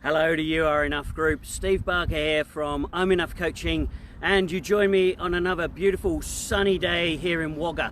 Hello to You Are Enough group. Steve Barker here from I'm Enough Coaching, and you join me on another beautiful sunny day here in Wagga.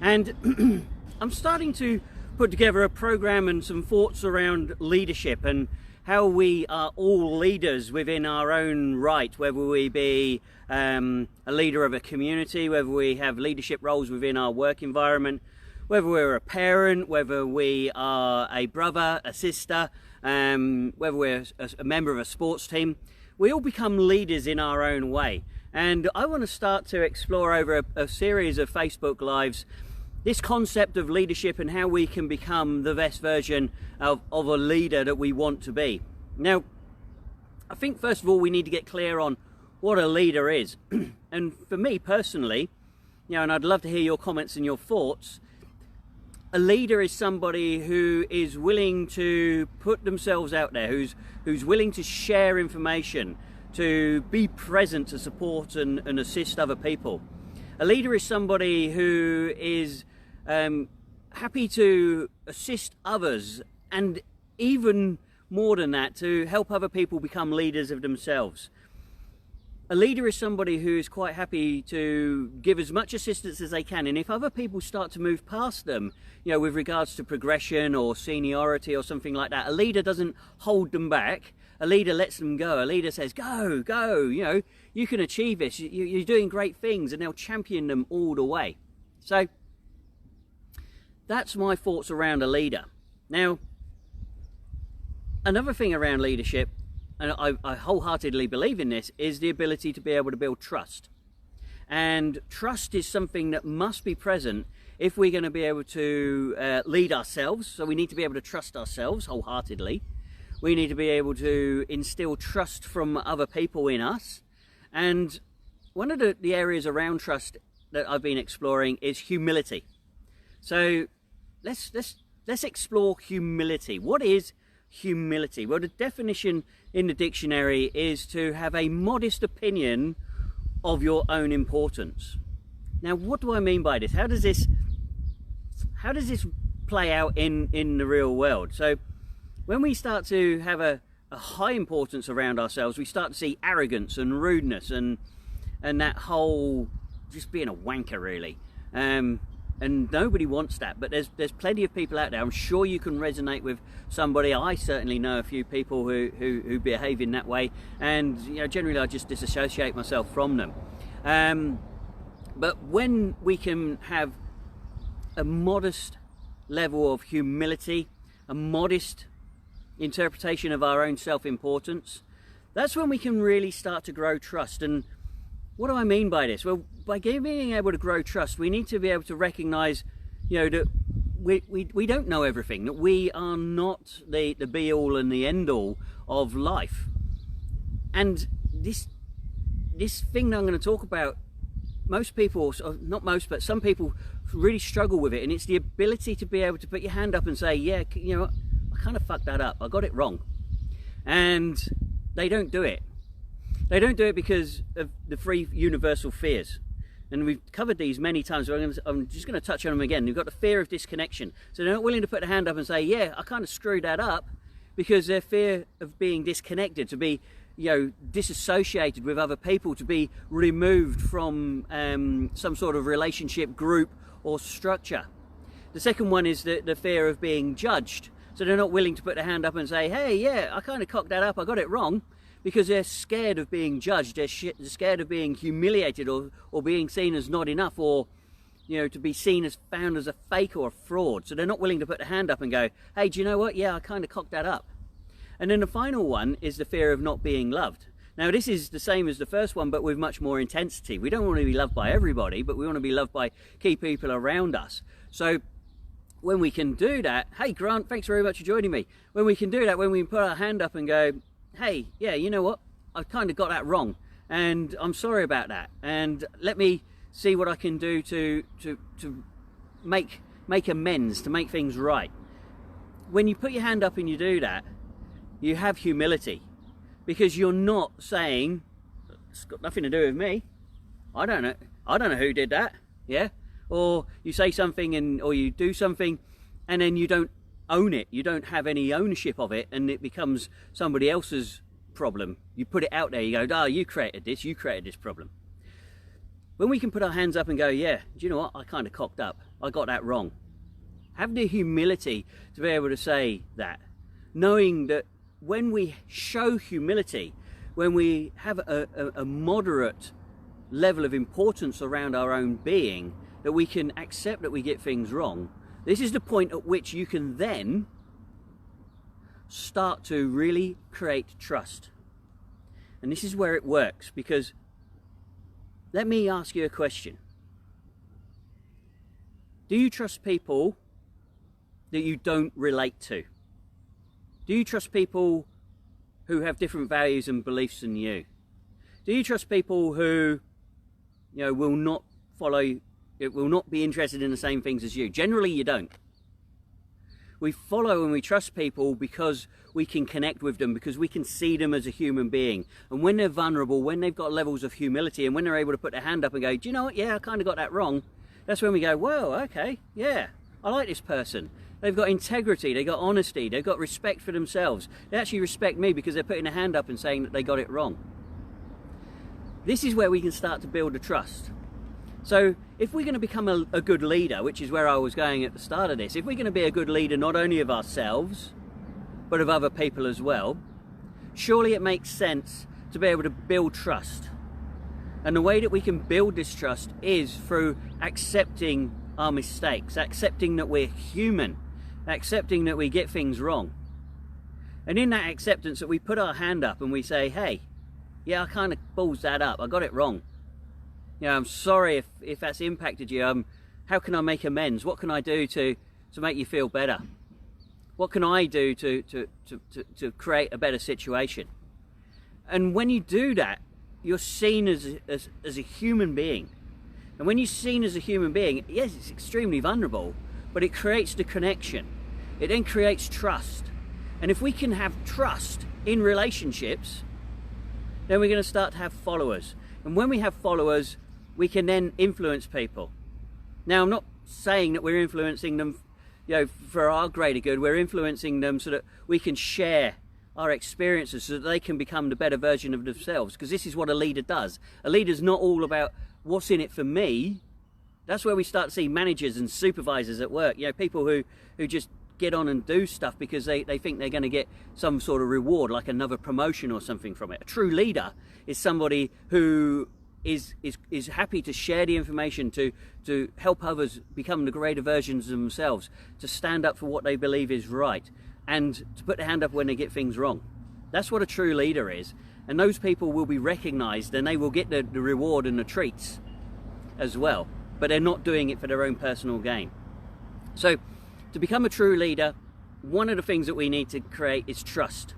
And I'm starting to put together a program and some thoughts around leadership and how we are all leaders within our own right, whether we be a leader of a community, whether we have leadership roles within our work environment, whether we're a parent, whether we are a brother, a sister, whether we're a member of a sports team. We all become leaders in our own way. And I want to start to explore over a series of Facebook Lives this concept of leadership and how we can become the best version of a leader that we want to be. Now, I think first of all we need to get clear on what a leader is. And for me personally, and I'd love to hear your comments and your thoughts, a leader is somebody who is willing to put themselves out there, who's willing to share information, to be present, to support and assist other people. A leader is somebody who is happy to assist others, and even more than that, to help other people become leaders of themselves. A leader is somebody who is quite happy to give as much assistance as they can, and if other people start to move past them, with regards to progression or seniority or something like that, a leader doesn't hold them back. A leader lets them go. A leader says, go, you can achieve this, you're doing great things, and they'll champion them all the way. So that's my thoughts around a leader. Now, another thing around leadership, and I wholeheartedly believe in this, is the ability to be able to build trust. And trust is something that must be present if we're going to be able to lead ourselves. So we need to be able to trust ourselves wholeheartedly. We need to be able to instill trust from other people in us. And one of the areas around trust that I've been exploring is humility. So let's explore humility. What is humility? Well, the definition in the dictionary is to have a modest opinion of your own importance. Now, what do I mean by this? How does this play out in the real world? So when we start to have a high importance around ourselves, we start to see arrogance and rudeness and that whole just being a wanker, really. And nobody wants that, but there's plenty of people out there. I'm sure you can resonate with somebody. I certainly know a few people who behave in that way, and generally I just disassociate myself from them. But when we can have a modest level of humility, a modest interpretation of our own self-importance, that's when we can really start to grow trust. And what do I mean by this? Well, by being able to grow trust, we need to be able to recognize, that we don't know everything, that we are not the be-all and the end-all of life. And this thing that I'm going to talk about, most people, not most, but some people really struggle with it, and it's the ability to be able to put your hand up and say, yeah, I kind of fucked that up, I got it wrong. And they don't do it. They don't do it because of the three universal fears. And we've covered these many times, so I'm just going to touch on them again. You've got the fear of disconnection. So they're not willing to put their hand up and say, yeah, I kind of screwed that up, because their fear of being disconnected, to be disassociated with other people, to be removed from some sort of relationship group or structure. The second one is the fear of being judged. So they're not willing to put their hand up and say, hey, yeah, I kind of cocked that up, I got it wrong, because they're scared of being judged, they're scared of being humiliated or being seen as not enough, or to be seen as found as a fake or a fraud. So they're not willing to put their hand up and go, hey, do you know what, yeah, I kind of cocked that up. And then the final one is the fear of not being loved. Now, this is the same as the first one, but with much more intensity. We don't want to be loved by everybody, but we want to be loved by key people around us. So when we can do that, hey Grant, thanks very much for joining me. When we can do that, when we can put our hand up and go, hey, yeah, you know what, I kind of got that wrong, and I'm sorry about that, and let me see what I can do to make amends, to make things right. When you put your hand up and you do that, you have humility, because you're not saying, it's got nothing to do with me, I don't know who did that, yeah? Or you say something or you do something, and then you don't own it. You don't have any ownership of it, and it becomes somebody else's problem. You put it out there, you go, oh, you created this problem. When we can put our hands up and go, yeah, do you know what, I kind of cocked up, I got that wrong. Have the humility to be able to say that, knowing that when we show humility, when we have a moderate level of importance around our own being, that we can accept that we get things wrong, this is the point at which you can then start to really create trust. And this is where it works, because let me ask you a question. Do you trust people that you don't relate to? Do you trust people who have different values and beliefs than you? Do you trust people who, you know, will not be interested in the same things as you? Generally, you don't. We follow and we trust people because we can connect with them, because we can see them as a human being. And when they're vulnerable, when they've got levels of humility, and when they're able to put their hand up and go, do you know what, yeah, I kind of got that wrong, that's when we go, whoa, okay, yeah, I like this person. They've got integrity, they've got honesty, they've got respect for themselves. They actually respect me because they're putting their hand up and saying that they got it wrong. This is where we can start to build a trust. So if we're going to become a good leader, which is where I was going at the start of this, if we're going to be a good leader not only of ourselves, but of other people as well, surely it makes sense to be able to build trust. And the way that we can build this trust is through accepting our mistakes, accepting that we're human, accepting that we get things wrong. And in that acceptance, that we put our hand up and we say, hey, yeah, I kind of balls that up, I got it wrong. You know, I'm sorry if that's impacted you. How can I make amends? What can I do to make you feel better? What can I do to create a better situation? And when you do that, you're seen as a human being. And when you're seen as a human being, yes, it's extremely vulnerable, but it creates the connection. It then creates trust. And if we can have trust in relationships, then we're going to start to have followers. And when we have followers, we can then influence people. Now, I'm not saying that we're influencing them, you know, for our greater good. We're influencing them so that we can share our experiences, so that they can become the better version of themselves. Because this is what a leader does. A leader's not all about what's in it for me. That's where we start to see managers and supervisors at work. You know, people who just get on and do stuff because they think they're going to get some sort of reward, like another promotion or something from it. A true leader is somebody who is happy to share the information, to help others become the greater versions of themselves, to stand up for what they believe is right, and to put their hand up when they get things wrong. That's what a true leader is. And those people will be recognized, and they will get the reward and the treats as well. But they're not doing it for their own personal gain. So to become a true leader, one of the things that we need to create is trust.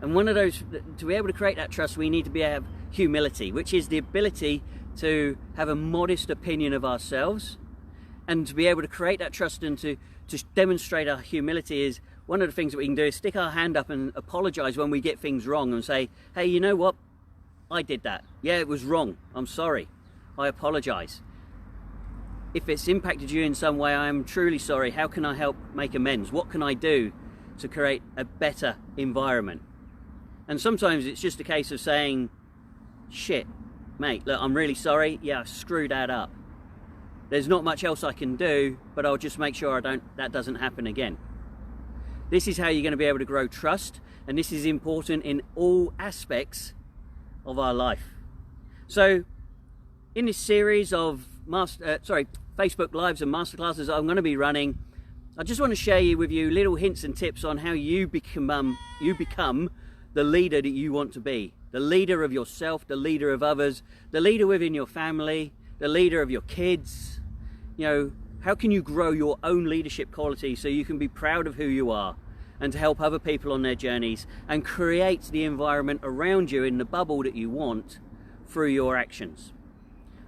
And one of those, to be able to create that trust, we need to have humility, which is the ability to have a modest opinion of ourselves. And to be able to create that trust and to demonstrate our humility, is one of the things that we can do is stick our hand up and apologize when we get things wrong and say, hey, you know what, I did that. Yeah, it was wrong. I'm sorry. I apologize. If it's impacted you in some way, I am truly sorry. How can I help make amends? What can I do to create a better environment? And sometimes it's just a case of saying, shit, mate, look, I'm really sorry. Yeah, I screwed that up. There's not much else I can do, but I'll just make sure that doesn't happen again. This is how you're going to be able to grow trust, and this is important in all aspects of our life. So in this series of Facebook Lives and Masterclasses I'm going to be running, I just want to share with you little hints and tips on how you become the leader that you want to be. The leader of yourself, the leader of others, the leader within your family, the leader of your kids. You know, how can you grow your own leadership quality so you can be proud of who you are, and to help other people on their journeys and create the environment around you in the bubble that you want through your actions.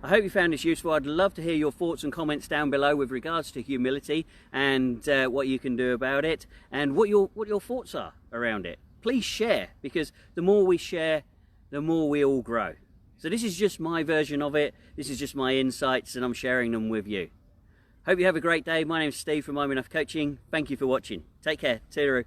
I hope you found this useful. I'd love to hear your thoughts and comments down below with regards to humility and what you can do about it, and what your thoughts are around it. Please share, because the more we share, the more we all grow. So this is just my version of it. This is just my insights, and I'm sharing them with you. Hope you have a great day. My name's Steve from I'm Enough Coaching. Thank you for watching. Take care. Toodaloo.